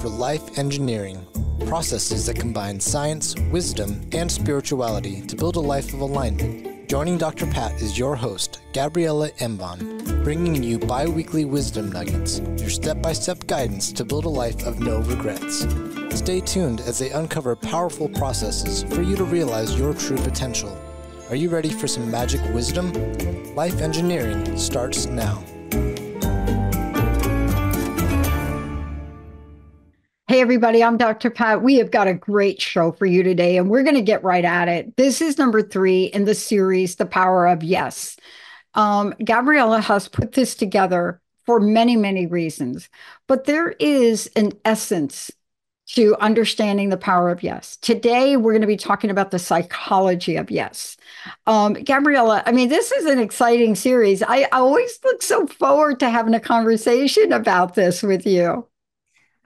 for life engineering, processes that combine science, wisdom, and spirituality to build a life of alignment. Joining Dr. Pat is your host, Gabriela Embon, bringing you bi-weekly wisdom nuggets, your step-by-step guidance to build a life of no regrets. Stay tuned as they uncover powerful processes for you to realize your true potential. Are you ready for some magic wisdom? Life engineering starts now. Hey everybody, I'm Dr. Pat. We have got a great show for you today, and we're going to get right at it. This is number 3 in the series, The Power of Yes. Gabriela has put this together for many, many reasons, but there is an essence to understanding the power of yes. Today, we're going to be talking about the psychology of yes. Gabriela, I mean, this is an exciting series. I always look so forward to having a conversation about this with you.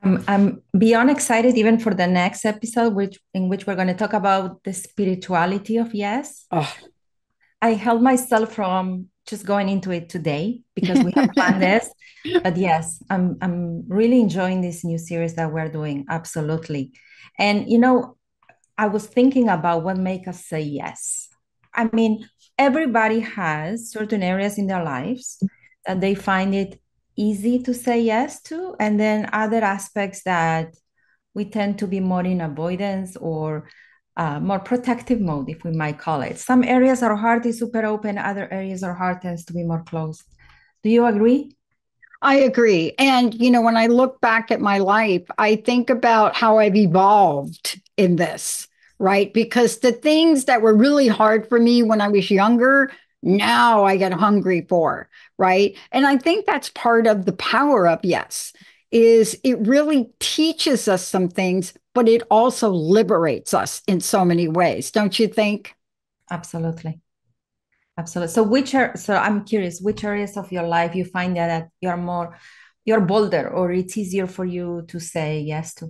I'm beyond excited even for the next episode, in which we're going to talk about the spirituality of yes. Oh. I held myself from just going into it today because we have planned this. But yes, I'm really enjoying this new series that we're doing. Absolutely. And, you know, I was thinking about what makes us say yes. I mean, everybody has certain areas in their lives that they find it easy to say yes to, and then other aspects that we tend to be more in avoidance or more protective mode, if we might call it. Some areas our heart is super open, other areas our heart tends to be more closed. Do you agree? I agree. And, you know, when I look back at my life, I think about how I've evolved in this, right? Because the things that were really hard for me when I was younger, now I get hungry for, right? And I think that's part of the power of yes, is it really teaches us some things, but it also liberates us in so many ways. Don't you think? Absolutely. Absolutely. So I'm curious, which areas of your life you find that you're bolder, or it's easier for you to say yes to?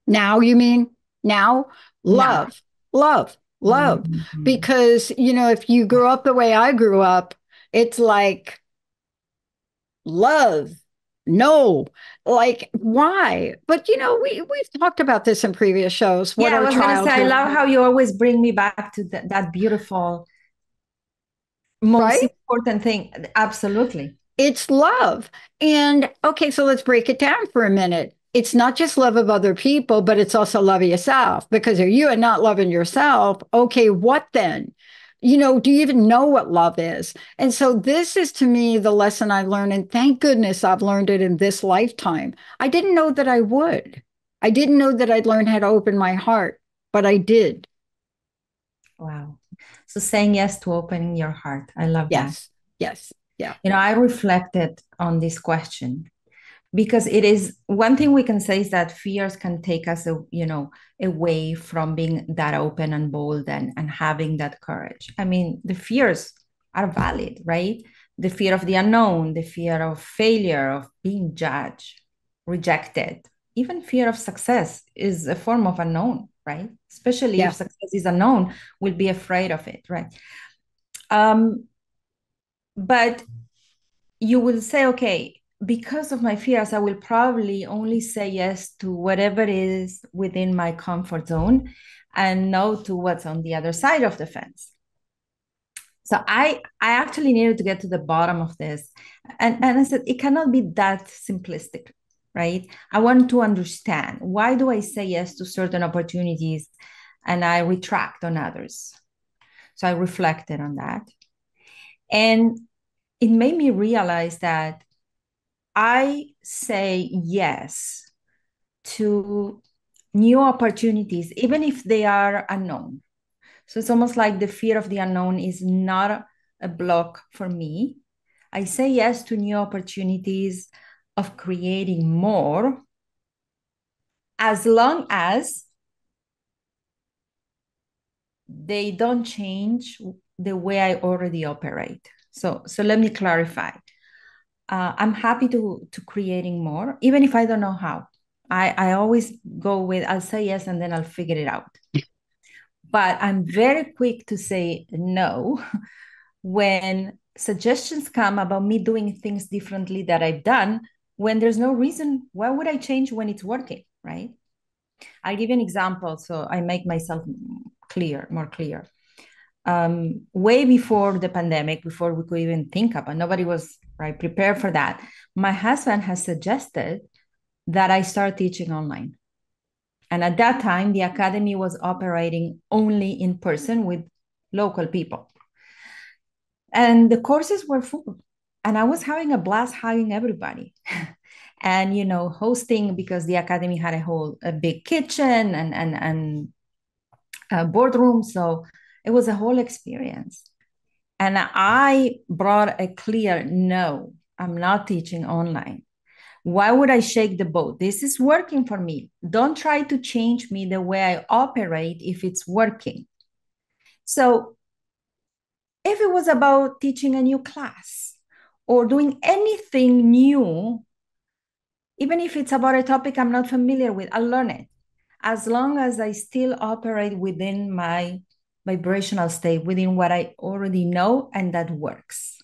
Now, you mean now? Love, love, love. Mm-hmm. Because, you know, if you grew up the way I grew up, it's like love. No, like why? But you know, we've talked about this in previous shows. What I was going to say, I love how you always bring me back to that beautiful, most important thing. Absolutely. It's love. And okay, so let's break it down for a minute. It's not just love of other people, but it's also love of yourself. Because if you are not loving yourself, okay, what then? You know, do you even know what love is? And so this is, to me, the lesson I learned. And thank goodness I've learned it in this lifetime. I didn't know that I would. I didn't know that I'd learn how to open my heart, but I did. Wow. So saying yes to opening your heart. I love that. Yes. Yeah. You know, I reflected on this question because it is one thing we can say is that fears can take us, away from being that open and bold and having that courage. I mean, the fears are valid, right? The fear of the unknown, the fear of failure, of being judged, rejected, even fear of success is a form of unknown, right? Especially if success is unknown, we'll be afraid of it, right? But you will say, okay, because of my fears, I will probably only say yes to whatever is within my comfort zone and no to what's on the other side of the fence. So I actually needed to get to the bottom of this. And I said, it cannot be that simplistic, right? I want to understand, why do I say yes to certain opportunities and I retract on others? So I reflected on that. And it made me realize that I say yes to new opportunities, even if they are unknown. So it's almost like the fear of the unknown is not a block for me. I say yes to new opportunities of creating more, as long as they don't change the way I already operate. So let me clarify. I'm happy to creating more, even if I don't know how. I always go with, I'll say yes, and then I'll figure it out. But I'm very quick to say no when suggestions come about me doing things differently that I've done, when there's no reason. Why would I change when it's working, right? I'll give you an example so I make myself more clear. Way before the pandemic, before we could even think about, nobody was prepared for that. My husband has suggested that I start teaching online. And at that time, the academy was operating only in person with local people. And the courses were full. And I was having a blast hugging everybody. And, hosting, because the academy had a big kitchen and a boardroom. So it was a whole experience. And I brought a clear no, I'm not teaching online. Why would I shake the boat? This is working for me. Don't try to change me the way I operate if it's working. So if it was about teaching a new class or doing anything new, even if it's about a topic I'm not familiar with, I'll learn it. As long as I still operate within my vibrational state, within what I already know, and that works.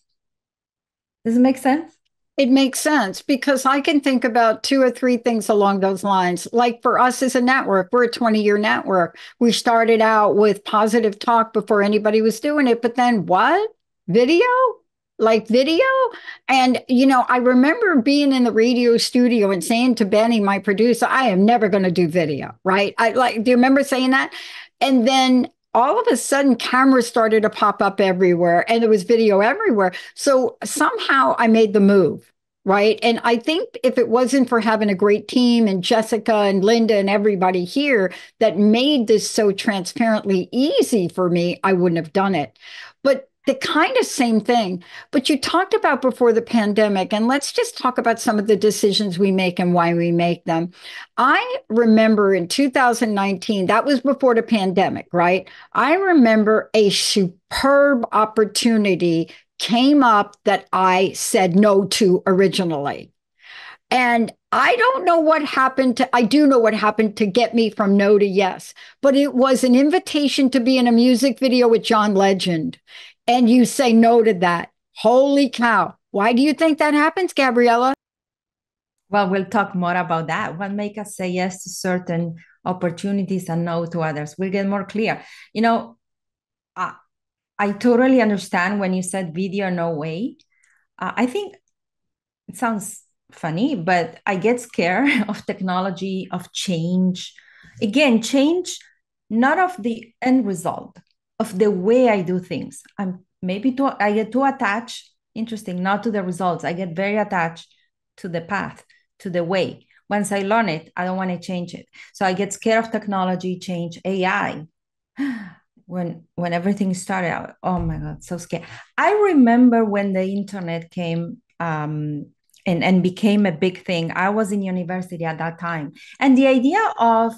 Does it make sense? It makes sense because I can think about 2 or 3 things along those lines. Like for us as a network, we're a 20-year network. We started out with positive talk before anybody was doing it, but then what? Video? Like video? And, I remember being in the radio studio and saying to Benny, my producer, I am never going to do video, right? Do you remember saying that? And then all of a sudden cameras started to pop up everywhere and there was video everywhere. So somehow I made the move, right? And I think if it wasn't for having a great team and Jessica and Linda and everybody here that made this so transparently easy for me, I wouldn't have done it. But the kind of same thing, but you talked about before the pandemic, and let's just talk about some of the decisions we make and why we make them. I remember in 2019, that was before the pandemic, right? I remember a superb opportunity came up that I said no to originally. And I don't know what happened I do know what happened to get me from no to yes, but it was an invitation to be in a music video with John Legend. And you say no to that. Holy cow. Why do you think that happens, Gabriela? Well, we'll talk more about that. What makes us say yes to certain opportunities and no to others? We'll get more clear. I totally understand when you said video, no way. I think it sounds funny, but I get scared of technology, of change. Again, change, not of the end result, of the way I do things. I get too attached, interesting, not to the results. I get very attached to the path, to the way. Once I learn it, I don't want to change it. So I get scared of technology, change, AI. When everything started out, oh my God, so scared. I remember when the internet came and became a big thing. I was in university at that time. And the idea of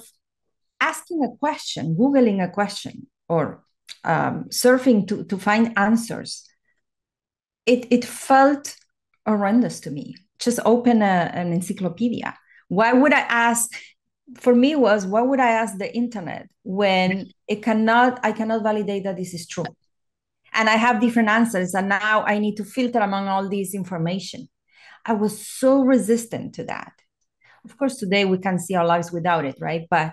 asking a question, Googling a question, or surfing to find answers, it felt horrendous to me. Just open an encyclopedia. Why would I ask? For me was, why would I ask the internet when I cannot validate that this is true? And I have different answers, and now I need to filter among all this information. I was so resistant to that. Of course, today we can see our lives without it, right? But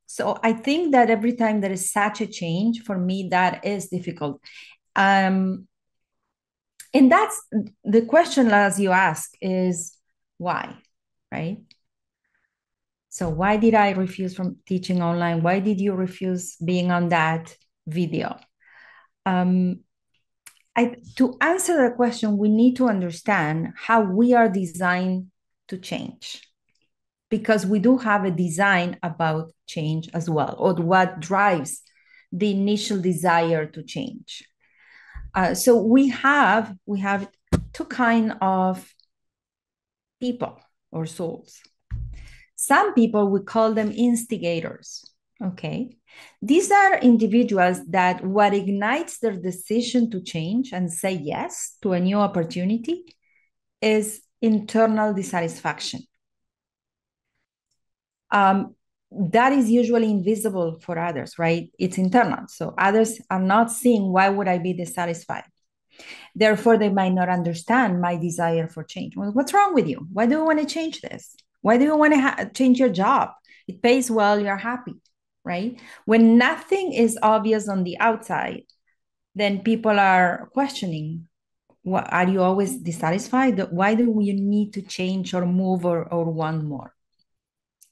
so I think that every time there is such a change, for me, that is difficult. And that's the question, as you ask, is why, right? So why did I refuse from teaching online? Why did you refuse being on that video? To answer the question, we need to understand how we are designed to change, because we do have a design about change as well, or what drives the initial desire to change. So we have 2 kinds of people or souls. Some people, we call them instigators, okay? These are individuals that what ignites their decision to change and say yes to a new opportunity is internal dissatisfaction. That is usually invisible for others, right? It's internal. So others are not seeing, why would I be dissatisfied? Therefore, they might not understand my desire for change. Well, what's wrong with you? Why do you want to change this? Why do you want to change your job? It pays well, you're happy, right? When nothing is obvious on the outside, then people are questioning. What, are you always dissatisfied? Why do you need to change or move or want more?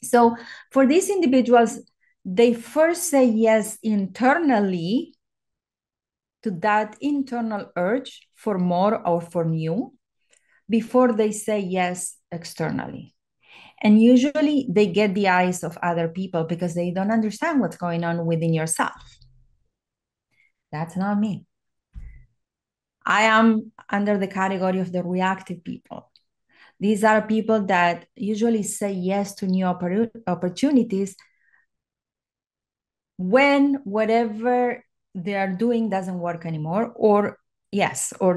So for these individuals, they first say yes internally to that internal urge for more or for new before they say yes externally. And usually they get the eyes of other people because they don't understand what's going on within yourself. That's not me. I am under the category of the reactive people. These are people that usually say yes to new opportunities when whatever they are doing doesn't work anymore, or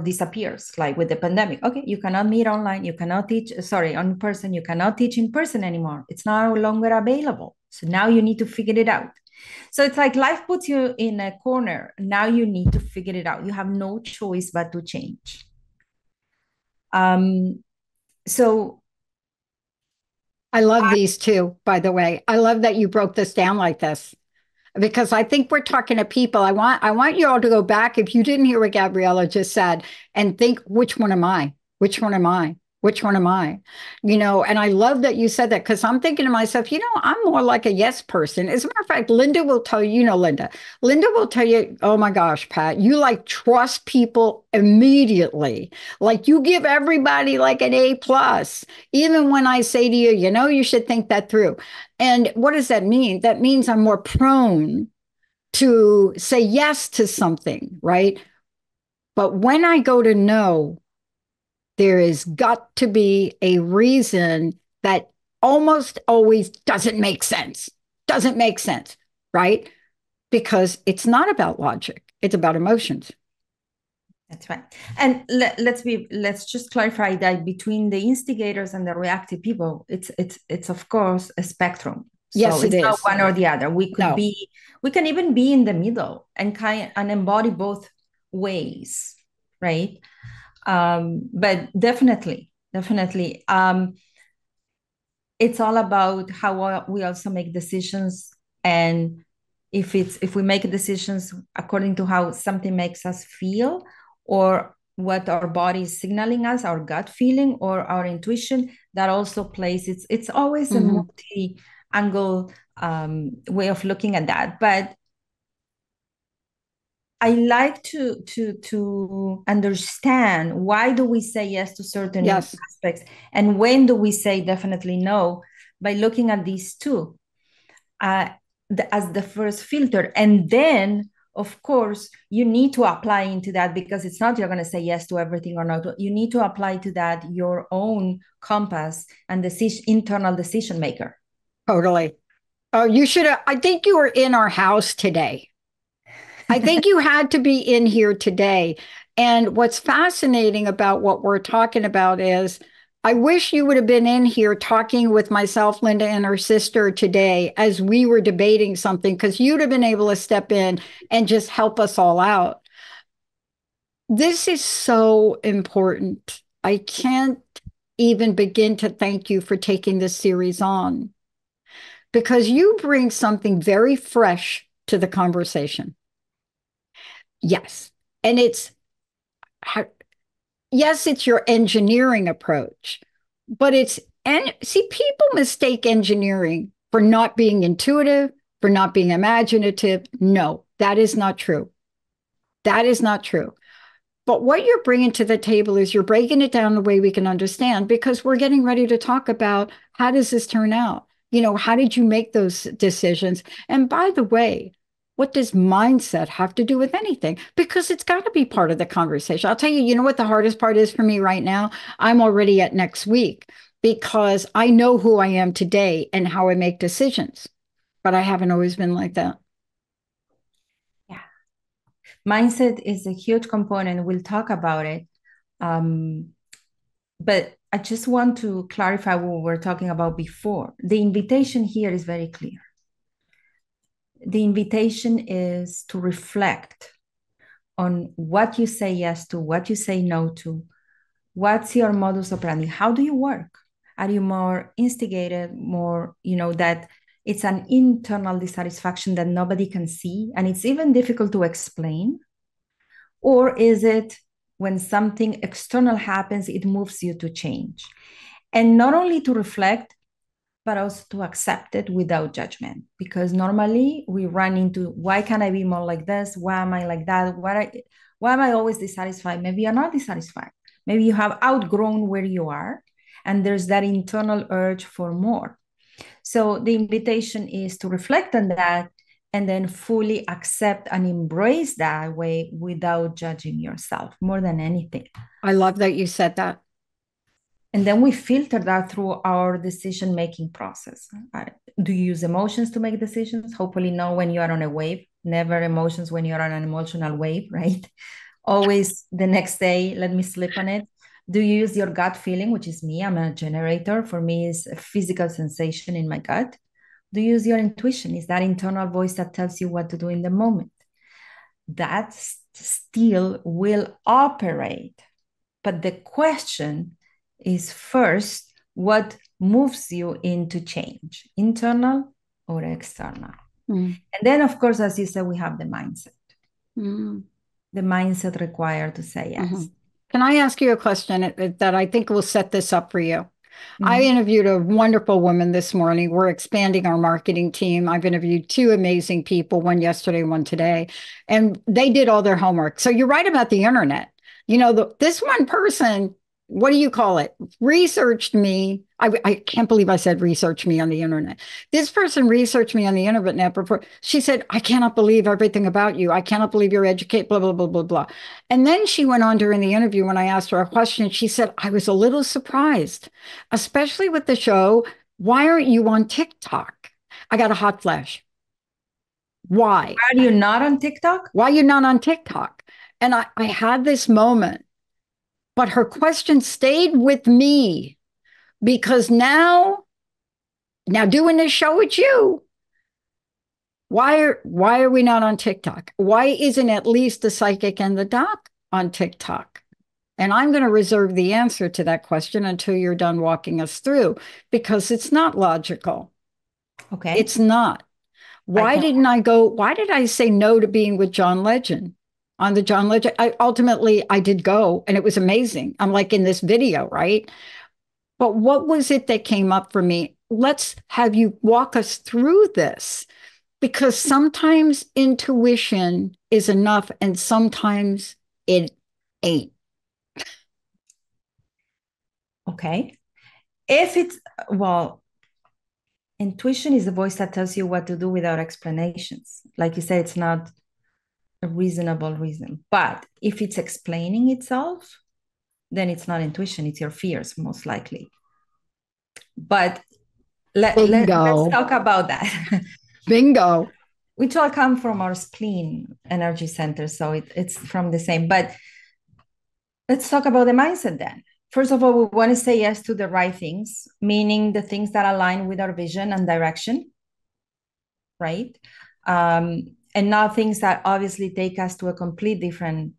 disappears, like with the pandemic. Okay, you cannot meet online, you cannot teach, on person, you cannot teach in person anymore. It's no longer available. So now you need to figure it out. So it's like life puts you in a corner. Now you need to figure it out. You have no choice but to change. So I love these two, by the way. I love that you broke this down like this, because I think we're talking to people. I want you all to go back, if you didn't hear what Gabriela just said, and think, which one am I? Which one am I? Which one am I? And I love that you said that, because I'm thinking to myself, I'm more like a yes person. As a matter of fact, Linda will tell you, Linda. Linda will tell you, oh my gosh, Pat, you like trust people immediately. Like you give everybody like an A plus, even when I say to you, you should think that through. And what does that mean? That means I'm more prone to say yes to something, right? But when I go to no, there has got to be a reason that almost always doesn't make sense. Doesn't make sense, right? Because it's not about logic, it's about emotions. That's right. And let's just clarify that between the instigators and the reactive people, it's of course a spectrum. So yes, it's not is. one or the other. We can even be in the middle and embody both ways, right? But definitely, it's all about how we also make decisions, and if we make decisions according to how something makes us feel, or what our body is signaling us, our gut feeling or our intuition, that also plays. It's always a multi-angle way of looking at that. But I like to understand, why do we say yes to certain aspects, and when do we say definitely no, by looking at these two as the first filter. And then, of course, you need to apply into that, because it's not you're going to say yes to everything or not. You need to apply to that your own compass and internal decision maker. Totally. Oh, you should have. I think you were in our house today. I think you had to be in here today. And what's fascinating about what we're talking about is, I wish you would have been in here talking with myself, Linda, and her sister today as we were debating something, because you'd have been able to step in and just help us all out. This is so important. I can't even begin to thank you for taking this series on, because you bring something very fresh to the conversation. Yes. And it's your engineering approach, but people mistake engineering for not being intuitive, for not being imaginative. No, that is not true. That is not true. But what you're bringing to the table is you're breaking it down the way we can understand, because we're getting ready to talk about, how does this turn out? How did you make those decisions? And by the way, what does mindset have to do with anything? Because it's got to be part of the conversation. I'll tell you, what the hardest part is for me right now? I'm already at next week, because I know who I am today and how I make decisions, but I haven't always been like that. Yeah. Mindset is a huge component. We'll talk about it. But I just want to clarify what we were talking about before. The invitation here is very clear. The invitation is to reflect on what you say yes to, what you say no to. What's your modus operandi? How do you work? Are you more instigated, more, that it's an internal dissatisfaction that nobody can see and it's even difficult to explain? Or is it when something external happens, it moves you to change? And not only to reflect, but also to accept it without judgment. Because normally we run into, why can't I be more like this? Why am I like that? Why am I always dissatisfied? Maybe you're not dissatisfied. Maybe you have outgrown where you are, and there's that internal urge for more. So the invitation is to reflect on that and then fully accept and embrace that way without judging yourself more than anything. I love that you said that. And then we filter that through our decision-making process. Do you use emotions to make decisions? Hopefully no, when you are on a wave. Never emotions when you're on an emotional wave, right? Always the next day, let me sleep on it. Do you use your gut feeling, which is me? I'm a generator. For me, it's a physical sensation in my gut. Do you use your intuition? Is that internal voice that tells you what to do in the moment? That still will operate. But the question is first, what moves you into change, internal or external? And then, of course, as you said, we have the mindset. The mindset required to say yes. Can I ask you a question that I think will set this up for you? I interviewed a wonderful woman this morning. We're expanding our marketing team. I've interviewed two amazing people, one yesterday, one today, and they did all their homework. So you're right about the internet. This one person, what do you call it? Researched me. I can't believe I said research me on the internet. This person researched me on the internet before. She said, I cannot believe everything about you. I cannot believe you're educated, blah, blah, blah, blah, blah. And then she went on during the interview when I asked her a question, she said, I was a little surprised, especially with the show. Why aren't you on TikTok? I got a hot flash. Why? Are you not on TikTok? Why are you not on TikTok? And I had this moment. But her question stayed with me because now doing this show with you, why are we not on TikTok? Why isn't at least the psychic and the doc on TikTok? And I'm going to reserve the answer to that question until you're done walking us through, because it's not logical. Okay. It's not. Why did I say no to being with John Legend? On the John Legend, I did go, and it was amazing. I'm like in this video, right? But what was it that came up for me? Let's have you walk us through this, because sometimes intuition is enough and sometimes it ain't. Okay. Intuition is the voice that tells you what to do without explanations. Like you say, it's not a reasonable reason. But if it's explaining itself, then it's not intuition, it's your fears, most likely. But let's talk about that. Bingo. Which all come from our spleen energy center, so it's from the same. But let's talk about the mindset then. First of all, we want to say yes to the right things, meaning the things that align with our vision and direction, right? And not things that obviously take us to a complete different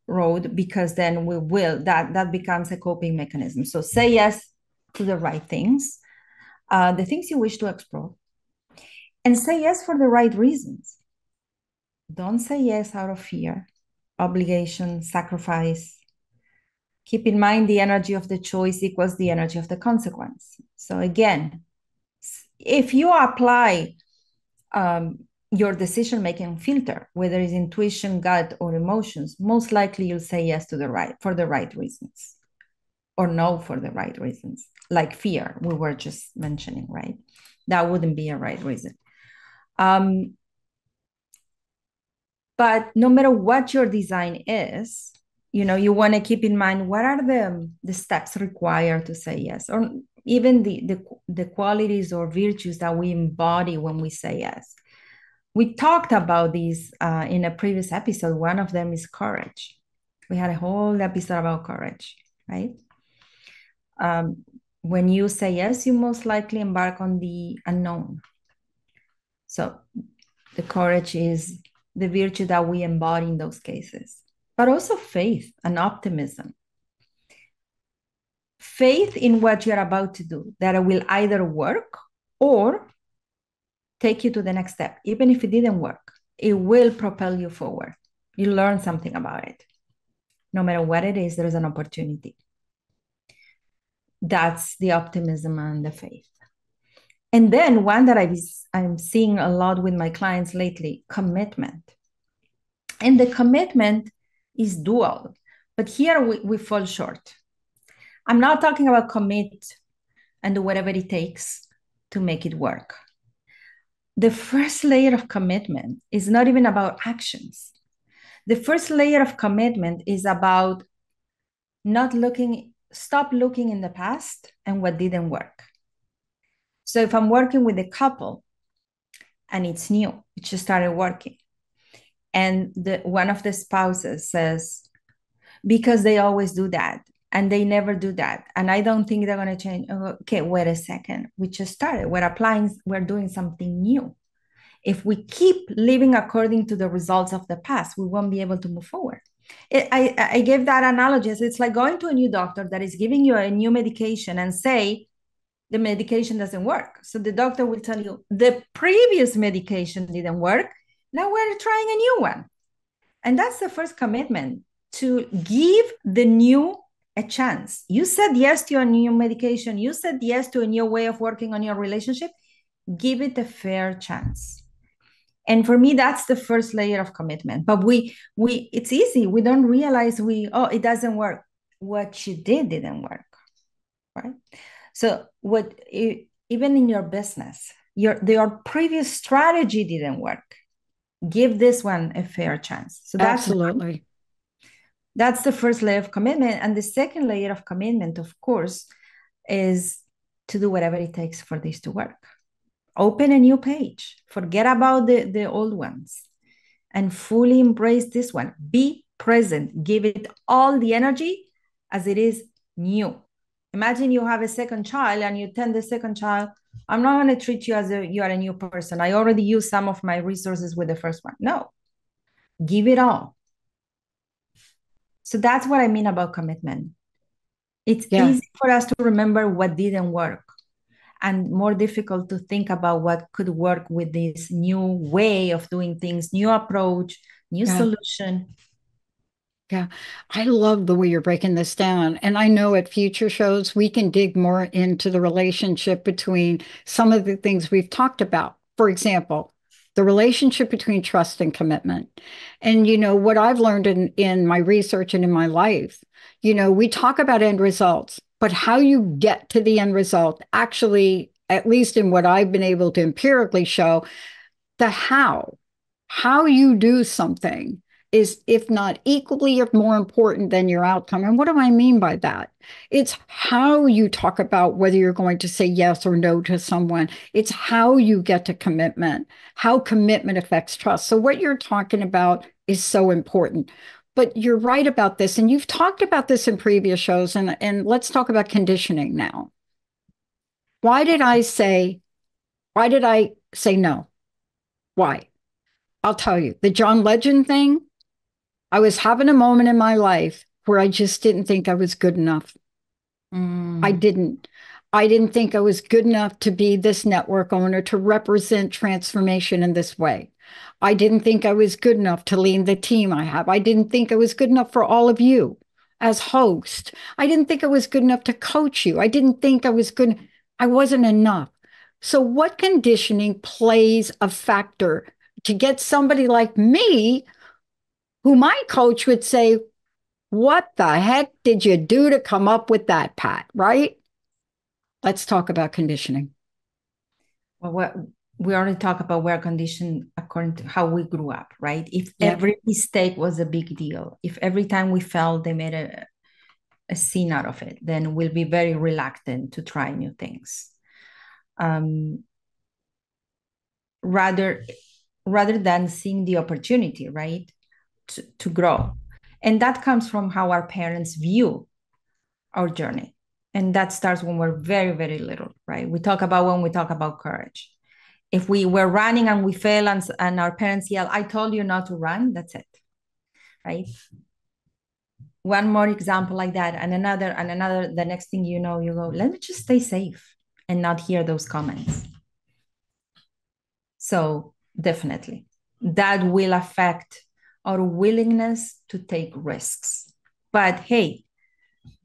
road, because then that becomes a coping mechanism. So say yes to the right things, the things you wish to explore, and say yes for the right reasons. Don't say yes out of fear, obligation, sacrifice. Keep in mind the energy of the choice equals the energy of the consequence. So again, if you apply your decision-making filter, whether it's intuition, gut, or emotions, most likely you'll say yes to for the right reasons, or no for the right reasons, like fear we were just mentioning, right? That wouldn't be a right reason. But no matter what your design is, you want to keep in mind what are the steps required to say yes, or even the qualities or virtues that we embody when we say yes. We talked about these in a previous episode. One of them is courage. We had a whole episode about courage, right? When you say yes, you most likely embark on the unknown. So the courage is the virtue that we embody in those cases, but also faith and optimism. faith in what you're about to do, that it will either work or take you to the next step. Even if it didn't work, it will propel you forward. You learn something about it. No matter what it is, there's an opportunity. That's the optimism and the faith. And then one that I'm seeing a lot with my clients lately, commitment. And the commitment is dual, but here we fall short. I'm not talking about commit and do whatever it takes to make it work. The first layer of commitment is not even about actions. The first layer of commitment is about stop looking in the past and what didn't work. So if I'm working with a couple and it's new, it just started working, and one of the spouses says, because they always do that and they never do that, and I don't think they're going to change. Okay, wait a second. We just started. We're doing something new. If we keep living according to the results of the past, we won't be able to move forward. I gave that analogy. It's like going to a new doctor that is giving you a new medication and say the medication doesn't work. So the doctor will tell you the previous medication didn't work. Now we're trying a new one. And that's the first commitment, to give the new a chance. You said yes to a new medication. You said yes to a new way of working on your relationship. Give it a fair chance. And for me, that's the first layer of commitment. But it's easy. We don't realize it doesn't work. What you didn't work, right? So even in your business, your previous strategy didn't work. Give this one a fair chance. So absolutely. That's the first layer of commitment. And the second layer of commitment, of course, is to do whatever it takes for this to work. Open a new page. Forget about the old ones and fully embrace this one. Be present. Give it all the energy as it is new. Imagine you have a second child and you tell the second child, I'm not going to treat you as you are a new person. I already used some of my resources with the first one. No, give it all. So that's what I mean about commitment. It's easy for us to remember what didn't work, and more difficult to think about what could work with this new way of doing things, new approach, new solution. Yeah, I love the way you're breaking this down. And I know at future shows, we can dig more into the relationship between some of the things we've talked about. For example, the relationship between trust and commitment. And, what I've learned in my research and in my life, we talk about end results, but how you get to the end result, actually, at least in what I've been able to empirically show, the how you do something is, if not equally or more important than your outcome. And what do I mean by that? It's how you talk about whether you're going to say yes or no to someone. It's how you get to commitment, how commitment affects trust. So what you're talking about is so important. But you're right about this. And you've talked about this in previous shows. And let's talk about conditioning now. Why did I say no? Why? I'll tell you. The John Legend thing, I was having a moment in my life where I just didn't think I was good enough. I didn't think I was good enough to be this network owner, to represent transformation in this way. I didn't think I was good enough to lead the team I have. I didn't think I was good enough for all of you as host. I didn't think I was good enough to coach you. I didn't think I was good. I wasn't enough. So what conditioning plays a factor to get somebody like me, who my coach would say, what the heck did you do to come up with that, Pat? Right? Let's talk about conditioning. Well, we already talked about we're conditioned according to how we grew up, right? If every mistake was a big deal, if every time we fell, they made a scene out of it, then we'll be very reluctant to try new things. Rather than seeing the opportunity, right, to grow. And that comes from how our parents view our journey. And that starts when we're very, very little, right? When we talk about courage. If we were running and we fail and our parents yell, I told you not to run, that's it, right? one more example like that, and another. The next thing you know, you go, let me just stay safe and not hear those comments. So definitely that will affect our willingness to take risks. But hey,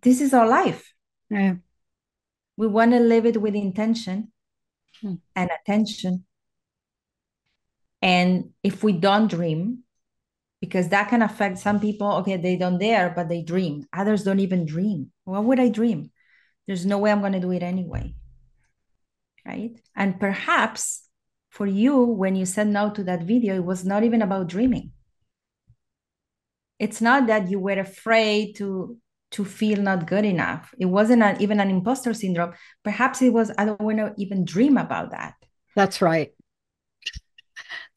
this is our life. Yeah. We want to live it with intention and attention. And if we don't dream, because that can affect some people, okay, they don't dare, but they dream. Others don't even dream. Why would I dream? There's no way I'm going to do it anyway. Right? And perhaps for you, when you said no to that video, it was not even about dreaming. It's not that you were afraid to feel not good enough. It wasn't even an imposter syndrome. Perhaps it was, I don't want to even dream about that. That's right.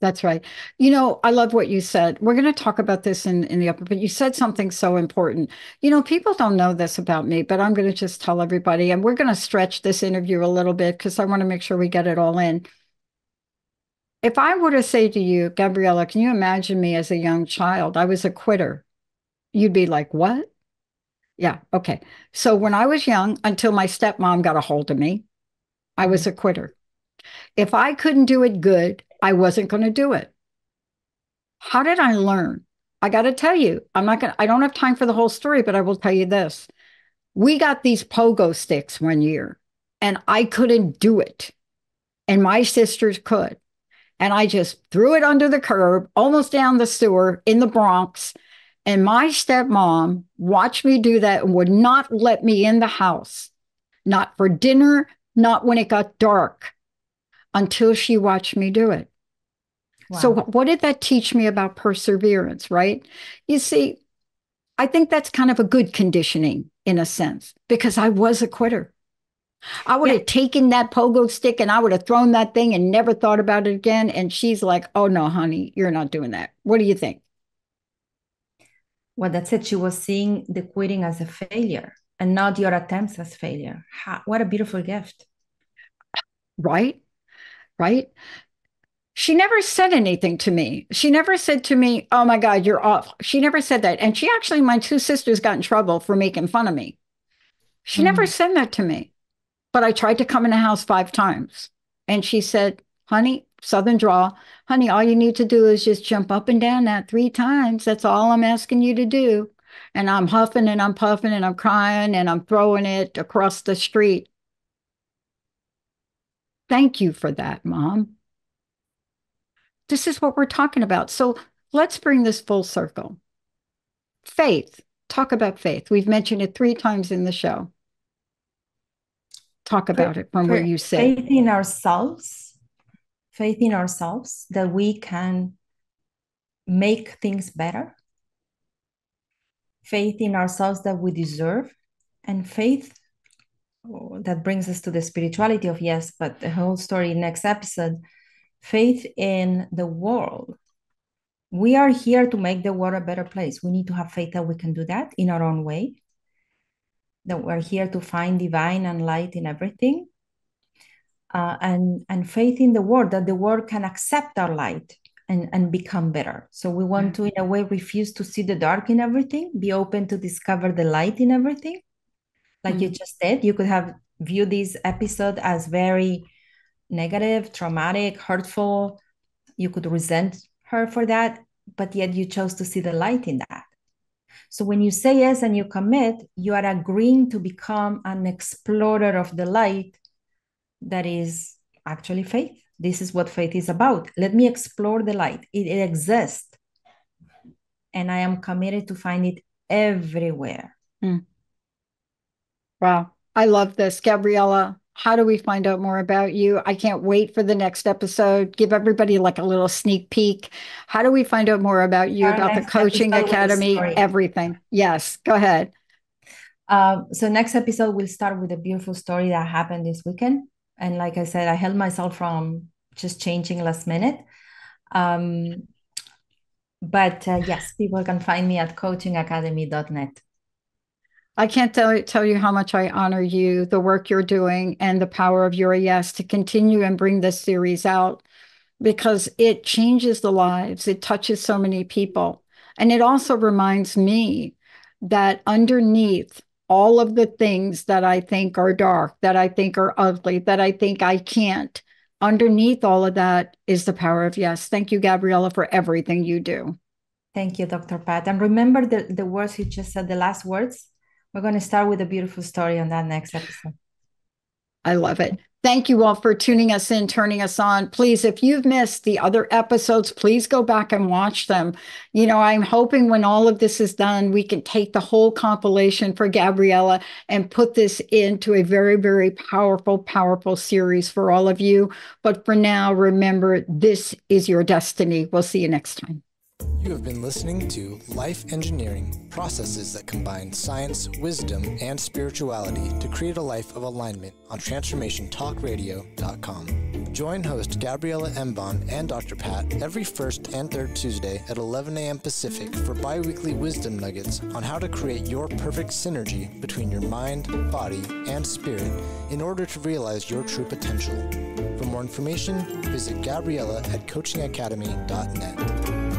That's right. You know, I love what you said. We're going to talk about this in the upper, but you said something so important. You know, people don't know this about me, but I'm going to just tell everybody, and we're going to stretch this interview a little bit because I want to make sure we get it all in. If I were to say to you, Gabriela, can you imagine me as a young child? I was a quitter. You'd be like, what? Yeah, okay. So when I was young, until my stepmom got a hold of me, I was a quitter. If I couldn't do it good, I wasn't going to do it. How did I learn? I got to tell you, I don't have time for the whole story, but I will tell you this. We got these pogo sticks one year and I couldn't do it. And my sisters could. And I just threw it under the curb, almost down the sewer in the Bronx. And my stepmom watched me do that and would not let me in the house, not for dinner, not when it got dark, until she watched me do it. Wow. So what did that teach me about perseverance, right? You see, I think that's kind of a good conditioning in a sense, because I was a quitter. I would have taken that pogo stick and I would have thrown that thing and never thought about it again. And she's like, oh, no, honey, you're not doing that. What do you think? Well, that's it. She was seeing the quitting as a failure and not your attempts as failure. What a beautiful gift. Right? Right? She never said anything to me. She never said to me, oh my God, you're off. She never said that. And she actually, my two sisters got in trouble for making fun of me. She never said that to me. But I tried to come in the house 5 times. And she said, honey, Southern drawl, honey, all you need to do is just jump up and down that 3 times. That's all I'm asking you to do. And I'm huffing and I'm puffing and I'm crying and I'm throwing it across the street. Thank you for that, Mom. This is what we're talking about. So let's bring this full circle. Faith. Talk about faith. We've mentioned it 3 times in the show. Talk about it from where you sit. Faith in ourselves that we can make things better. Faith in ourselves that we deserve. And faith that brings us to the spirituality of yes, but the whole story next episode. Faith in the world. We are here to make the world a better place. We need to have faith that we can do that in our own way. That we're here to find divine and light in everything. And faith in the world, that the world can accept our light and become better. So we want to, in a way, refuse to see the dark in everything, be open to discover the light in everything. Like you just said, you could have viewed this episode as very negative, traumatic, hurtful. You could resent her for that, but yet you chose to see the light in that. So when you say yes and you commit, you are agreeing to become an explorer of the light that is actually faith. This is what faith is about. Let me explore the light. It exists. And I am committed to find it everywhere. Wow. I love this. Gabriela, how do we find out more about you? I can't wait for the next episode. Give everybody like a little sneak peek. How do we find out more about you, about the coaching academy, everything? Yes, go ahead. So next episode, we'll start with a beautiful story that happened this weekend. And like I said, I held myself from just changing last minute. But yes, people can find me at coachingacademy.net. I can't tell you how much I honor you, the work you're doing, and the power of your yes to continue and bring this series out, because it changes the lives. It touches so many people. And it also reminds me that underneath all of the things that I think are dark, that I think are ugly, that I think I can't, underneath all of that is the power of yes. Thank you, Gabriela, for everything you do. Thank you, Dr. Pat. And remember the words you just said, the last words. We're going to start with a beautiful story on that next episode. I love it. Thank you all for tuning us in, turning us on. Please, if you've missed the other episodes, please go back and watch them. You know, I'm hoping when all of this is done, we can take the whole compilation for Gabriela and put this into a very, very powerful, powerful series for all of you. But for now, remember, this is your destiny. We'll see you next time. You have been listening to Life Engineering, processes that combine science, wisdom, and spirituality to create a life of alignment on TransformationTalkRadio.com. Join host Gabriela Embon and Dr. Pat every first and third Tuesday at 11 a.m. Pacific for bi-weekly wisdom nuggets on how to create your perfect synergy between your mind, body, and spirit in order to realize your true potential. For more information, visit Gabriela at coachingacademy.net.